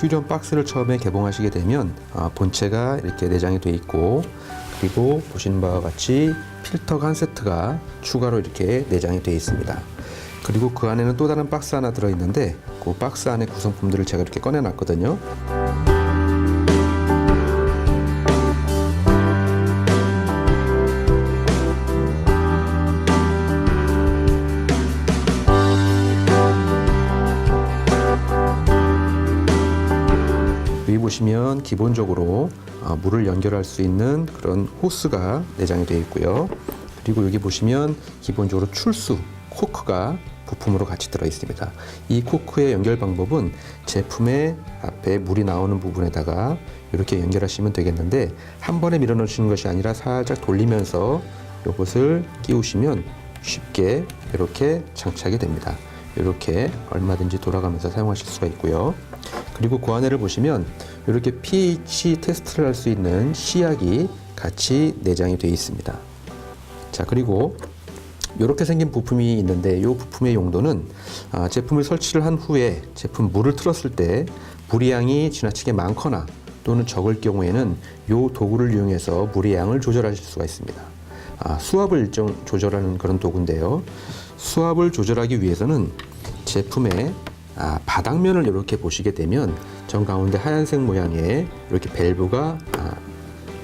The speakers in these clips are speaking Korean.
휴대용 박스를 처음에 개봉하시게 되면 본체가 이렇게 내장이 되어 있고, 그리고 보시는 바와 같이 필터가 한 세트가 추가로 이렇게 내장이 되어 있습니다. 그리고 그 안에는 또 다른 박스 하나 들어있는데 그 박스 안에 구성품들을 제가 이렇게 꺼내놨거든요. 여기 보시면 기본적으로 물을 연결할 수 있는 그런 호스가 내장이 되어 있고요. 그리고 여기 보시면 기본적으로 출수 코크가 부품으로 같이 들어 있습니다. 이 코크의 연결 방법은 제품의 앞에 물이 나오는 부분에다가 이렇게 연결하시면 되겠는데, 한 번에 밀어 넣으시는 것이 아니라 살짝 돌리면서 이것을 끼우시면 쉽게 이렇게 장착이 됩니다. 이렇게 얼마든지 돌아가면서 사용하실 수가 있고요. 그리고 그 안에를 보시면 이렇게 pH 테스트를 할 수 있는 시약이 같이 내장이 되어 있습니다. 자, 그리고 이렇게 생긴 부품이 있는데, 이 부품의 용도는 제품을 설치를 한 후에 제품 물을 틀었을 때 물의 양이 지나치게 많거나 또는 적을 경우에는 이 도구를 이용해서 물의 양을 조절하실 수가 있습니다. 수압을 조절하는 그런 도구인데요. 수압을 조절하기 위해서는 제품의 바닥면을 이렇게 보시게 되면 정 가운데 하얀색 모양의 이렇게 밸브가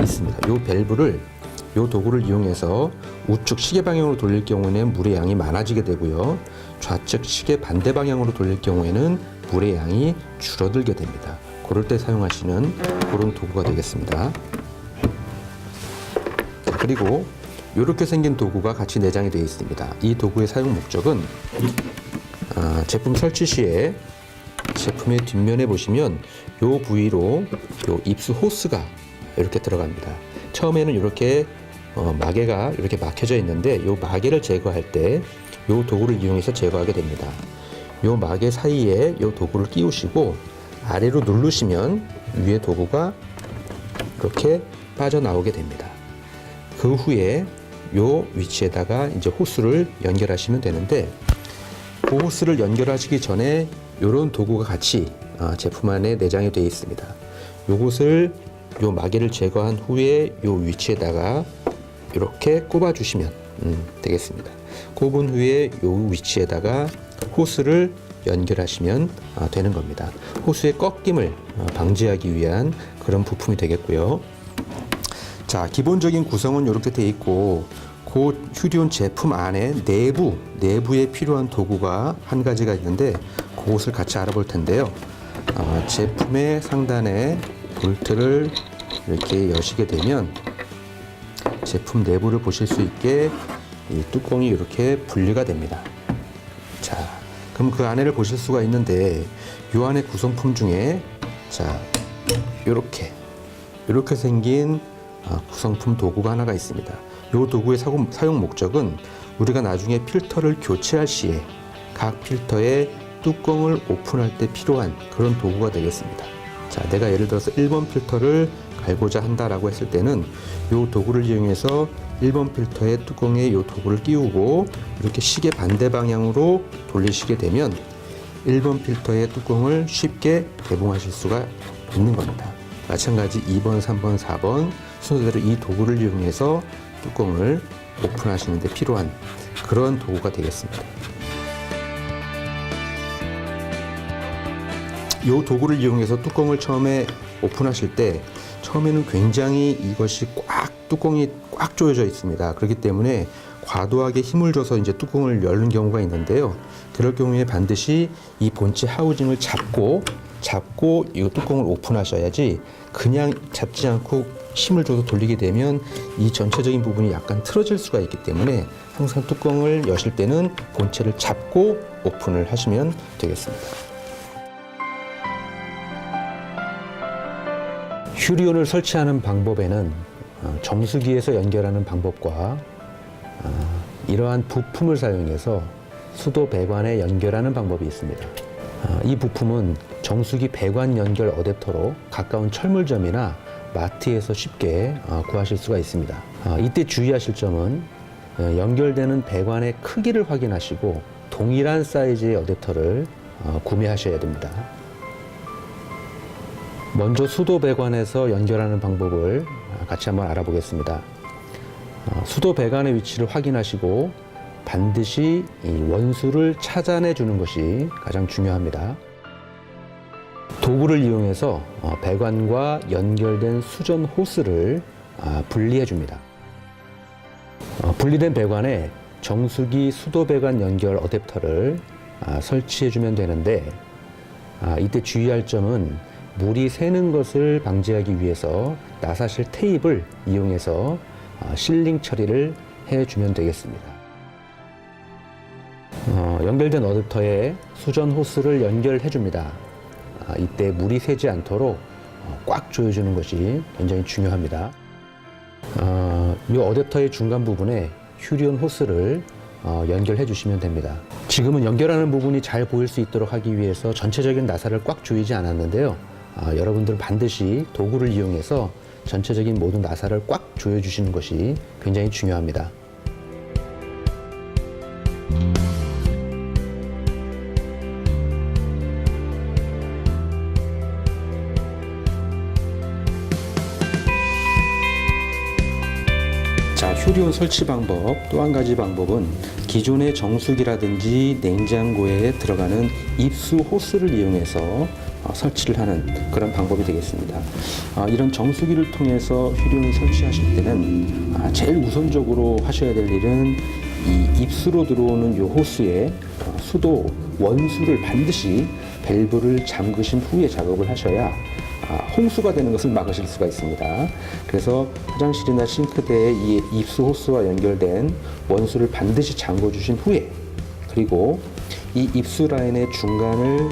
있습니다. 이 밸브를 이 도구를 이용해서 우측 시계 방향으로 돌릴 경우에는 물의 양이 많아지게 되고요. 좌측 시계 반대 방향으로 돌릴 경우에는 물의 양이 줄어들게 됩니다. 그럴 때 사용하시는 그런 도구가 되겠습니다. 그리고 이렇게 생긴 도구가 같이 내장이 되어 있습니다. 이 도구의 사용 목적은 제품 설치 시에 제품의 뒷면에 보시면 이 부위로 이 입수 호스가 이렇게 들어갑니다. 처음에는 이렇게 마개가 이렇게 막혀져 있는데, 이 마개를 제거할 때 이 도구를 이용해서 제거하게 됩니다. 이 마개 사이에 이 도구를 끼우시고 아래로 누르시면 위에 도구가 이렇게 빠져나오게 됩니다. 그 후에 이 위치에다가 이제 호스를 연결하시면 되는데, 그 호스를 연결하시기 전에 이런 도구가 같이 제품 안에 내장이 되어 있습니다. 이것을 이 마개를 제거한 후에 이 위치에다가 이렇게 꼽아 주시면 되겠습니다. 꼽은 후에 이 위치에다가 호스를 연결하시면 되는 겁니다. 호스의 꺾임을 방지하기 위한 그런 부품이 되겠고요. 자, 기본적인 구성은 이렇게 되어 있고, 그 휴대용 제품 안에 내부에 필요한 도구가 한 가지가 있는데 그것을 같이 알아볼 텐데요. 제품의 상단에 볼트를 이렇게 여시게 되면 제품 내부를 보실 수 있게 이 뚜껑이 이렇게 분리가 됩니다. 자, 그럼 그 안에를 보실 수가 있는데, 이 안에 구성품 중에 자, 이렇게 생긴 구성품 도구가 하나가 있습니다. 이 도구의 사용 목적은 우리가 나중에 필터를 교체할 시에 각 필터의 뚜껑을 오픈할 때 필요한 그런 도구가 되겠습니다. 자, 내가 예를 들어서 1번 필터를 갈고자 한다라고 했을 때는 이 도구를 이용해서 1번 필터의 뚜껑에 이 도구를 끼우고 이렇게 시계 반대 방향으로 돌리시게 되면 1번 필터의 뚜껑을 쉽게 개봉하실 수가 있는 겁니다. 마찬가지 2번, 3번, 4번 순서대로 이 도구를 이용해서 뚜껑을 오픈하시는 데 필요한 그런 도구가 되겠습니다. 이 도구를 이용해서 뚜껑을 처음에 오픈하실 때 처음에는 굉장히 이것이 뚜껑이 꽉 조여져 있습니다. 그렇기 때문에 과도하게 힘을 줘서 이제 뚜껑을 열는 경우가 있는데요. 그럴 경우에 반드시 이 본체 하우징을 잡고 이 뚜껑을 오픈하셔야지, 그냥 잡지 않고 힘을 줘서 돌리게 되면 이 전체적인 부분이 약간 틀어질 수가 있기 때문에 항상 뚜껑을 여실 때는 본체를 잡고 오픈을 하시면 되겠습니다. 휴리온을 설치하는 방법에는 정수기에서 연결하는 방법과 이러한 부품을 사용해서 수도 배관에 연결하는 방법이 있습니다. 이 부품은 정수기 배관 연결 어댑터로 가까운 철물점이나 마트에서 쉽게 구하실 수가 있습니다. 이때 주의하실 점은 연결되는 배관의 크기를 확인하시고 동일한 사이즈의 어댑터를 구매하셔야 됩니다. 먼저 수도 배관에서 연결하는 방법을 같이 한번 알아보겠습니다. 수도 배관의 위치를 확인하시고 반드시 이 원수를 찾아내 주는 것이 가장 중요합니다. 도구를 이용해서 배관과 연결된 수전 호스를 분리해 줍니다. 분리된 배관에 정수기 수도 배관 연결 어댑터를 설치해 주면 되는데, 이때 주의할 점은 물이 새는 것을 방지하기 위해서 나사실 테이프를 이용해서 실링 처리를 해주면 되겠습니다. 연결된 어댑터에 수전 호스를 연결해 줍니다. 이때 물이 새지 않도록 꽉 조여주는 것이 굉장히 중요합니다. 이 어댑터의 중간 부분에 휴리온 호스를 연결해 주시면 됩니다. 지금은 연결하는 부분이 잘 보일 수 있도록 하기 위해서 전체적인 나사를 꽉 조이지 않았는데요. 여러분들은 반드시 도구를 이용해서 전체적인 모든 나사를 꽉 조여주시는 것이 굉장히 중요합니다. 자, 휴리온 설치 방법, 또 한 가지 방법은 기존의 정수기라든지 냉장고에 들어가는 입수 호스를 이용해서 설치를 하는 그런 방법이 되겠습니다. 이런 정수기를 통해서 휴리온을 설치하실 때는 제일 우선적으로 하셔야 될 일은 이 입수로 들어오는 이 호스에 수도 원수를 반드시 밸브를 잠그신 후에 작업을 하셔야 홍수가 되는 것을 막으실 수가 있습니다. 그래서 화장실이나 싱크대에 이 입수 호스와 연결된 원수를 반드시 잠궈 주신 후에, 그리고 이 입수 라인의 중간을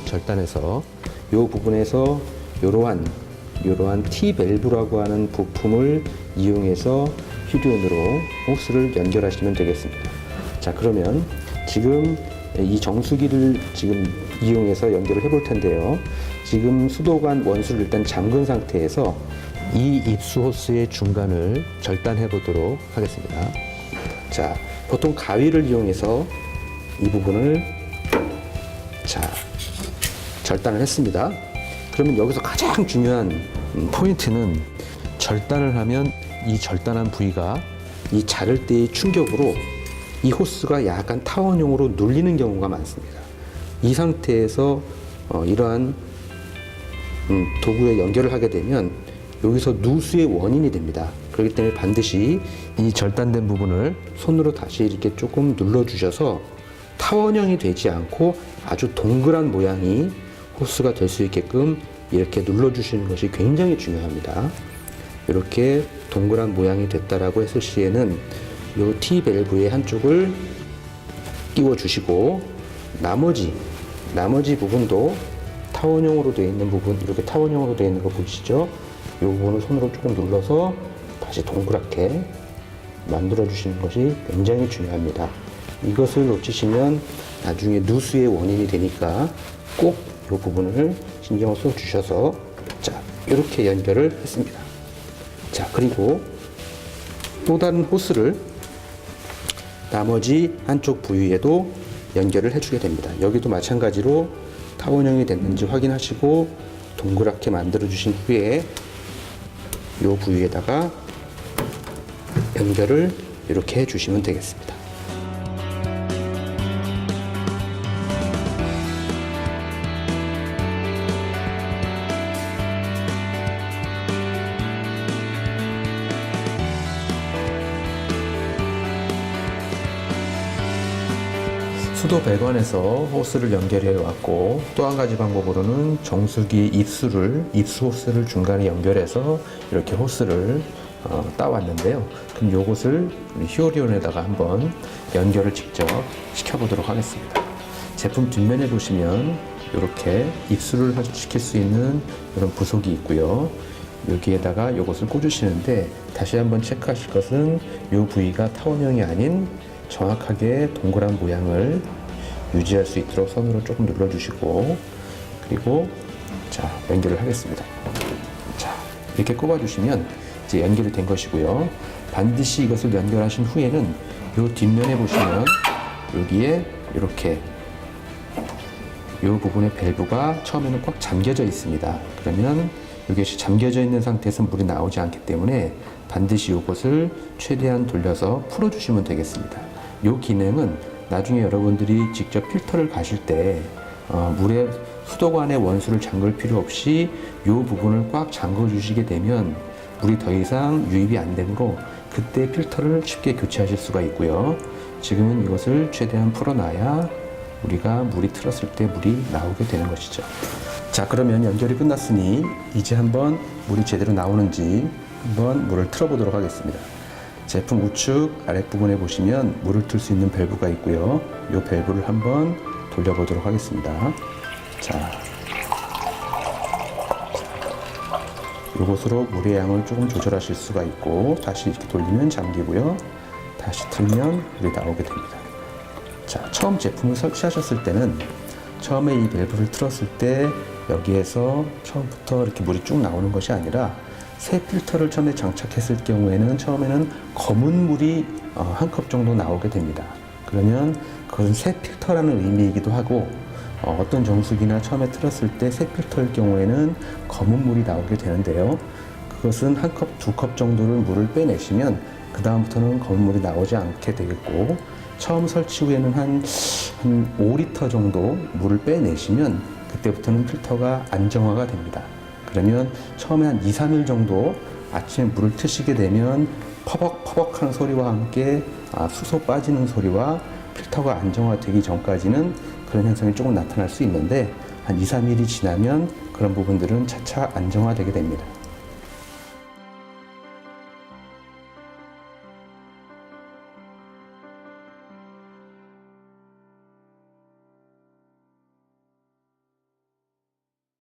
절단해서 이 부분에서 이러한 T-밸브라고 하는 부품을 이용해서 휴리온으로 호스를 연결하시면 되겠습니다. 자, 그러면 지금 이 정수기를 지금 이용해서 연결을 해볼 텐데요. 지금 수도관 원수를 일단 잠근 상태에서 이 입수 호스의 중간을 절단해 보도록 하겠습니다. 자, 보통 가위를 이용해서 이 부분을 절단을 했습니다. 그러면 여기서 가장 중요한 포인트는, 절단을 하면 이 절단한 부위가 이 자를 때의 충격으로 이 호스가 약간 타원형으로 눌리는 경우가 많습니다. 이 상태에서 이러한 도구에 연결을 하게 되면 여기서 누수의 원인이 됩니다. 그렇기 때문에 반드시 이 절단된 부분을 손으로 다시 이렇게 조금 눌러주셔서 타원형이 되지 않고 아주 동그란 모양이 호스가 될 수 있게끔 이렇게 눌러주시는 것이 굉장히 중요합니다. 이렇게 동그란 모양이 됐다라고 했을 시에는 이 T-밸브의 한쪽을 끼워 주시고 나머지 부분도 타원형으로 되어 있는 부분, 이렇게 타원형으로 되어 있는 거 보이시죠? 이 부분을 손으로 조금 눌러서 다시 동그랗게 만들어 주시는 것이 굉장히 중요합니다. 이것을 놓치시면 나중에 누수의 원인이 되니까 꼭 이 부분을 신경을 써 주셔서, 자, 이렇게 연결을 했습니다. 자, 그리고 또 다른 호스를 나머지 한쪽 부위에도 연결을 해주게 됩니다. 여기도 마찬가지로 타원형이 됐는지 확인하시고 동그랗게 만들어 주신 후에 이 부위에다가 연결을 이렇게 해주시면 되겠습니다. 수도 배관에서 호스를 연결해 왔고, 또 한 가지 방법으로는 정수기 입수 호스를 중간에 연결해서 이렇게 호스를 따왔는데요. 그럼 요것을 휴리온에다가 한번 연결을 직접 시켜보도록 하겠습니다. 제품 뒷면에 보시면 이렇게 입수를 시킬 수 있는 이런 부속이 있고요. 여기에다가 이것을 꽂으시는데, 다시 한번 체크하실 것은 이 부위가 타원형이 아닌 정확하게 동그란 모양을 유지할 수 있도록 손으로 조금 눌러주시고, 그리고 자, 연결을 하겠습니다. 자, 이렇게 꼽아주시면 이제 연결이 된 것이고요. 반드시 이것을 연결하신 후에는 이 뒷면에 보시면 여기에 이렇게 이 부분의 밸브가 처음에는 꽉 잠겨져 있습니다. 그러면 이것이 잠겨져 있는 상태에서 물이 나오지 않기 때문에 반드시 이것을 최대한 돌려서 풀어주시면 되겠습니다. 이 기능은 나중에 여러분들이 직접 필터를 가실 때 물에 수도관의 원수를 잠글 필요 없이 이 부분을 꽉 잠궈 주시게 되면 물이 더 이상 유입이 안 되므로 그때 필터를 쉽게 교체하실 수가 있고요. 지금은 이것을 최대한 풀어놔야 우리가 물이 틀었을 때 물이 나오게 되는 것이죠. 자, 그러면 연결이 끝났으니 이제 한번 물이 제대로 나오는지 한번 물을 틀어 보도록 하겠습니다. 제품 우측 아랫부분에 보시면 물을 틀 수 있는 밸브가 있고요. 이 밸브를 한번 돌려보도록 하겠습니다. 자, 이곳으로 물의 양을 조금 조절하실 수가 있고 다시 이렇게 돌리면 잠기고요. 다시 틀면 물이 나오게 됩니다. 자, 처음 제품을 설치하셨을 때는 처음에 이 밸브를 틀었을 때 여기에서 처음부터 이렇게 물이 쭉 나오는 것이 아니라 새 필터를 처음에 장착했을 경우에는 처음에는 검은 물이 한 컵 정도 나오게 됩니다. 그러면 그것은 새 필터라는 의미이기도 하고 어떤 정수기나 처음에 틀었을 때 새 필터일 경우에는 검은 물이 나오게 되는데요. 그것은 한 컵, 두 컵 정도를 물을 빼내시면 그 다음부터는 검은 물이 나오지 않게 되겠고 처음 설치 후에는 한 5리터 정도 물을 빼내시면 그때부터는 필터가 안정화가 됩니다. 그러면 처음에 한 2, 3일 정도 아침에 물을 트시게 되면 퍼벅퍼벅하는 소리와 함께 수소 빠지는 소리와 필터가 안정화되기 전까지는 그런 현상이 조금 나타날 수 있는데 한 2, 3일이 지나면 그런 부분들은 차차 안정화되게 됩니다.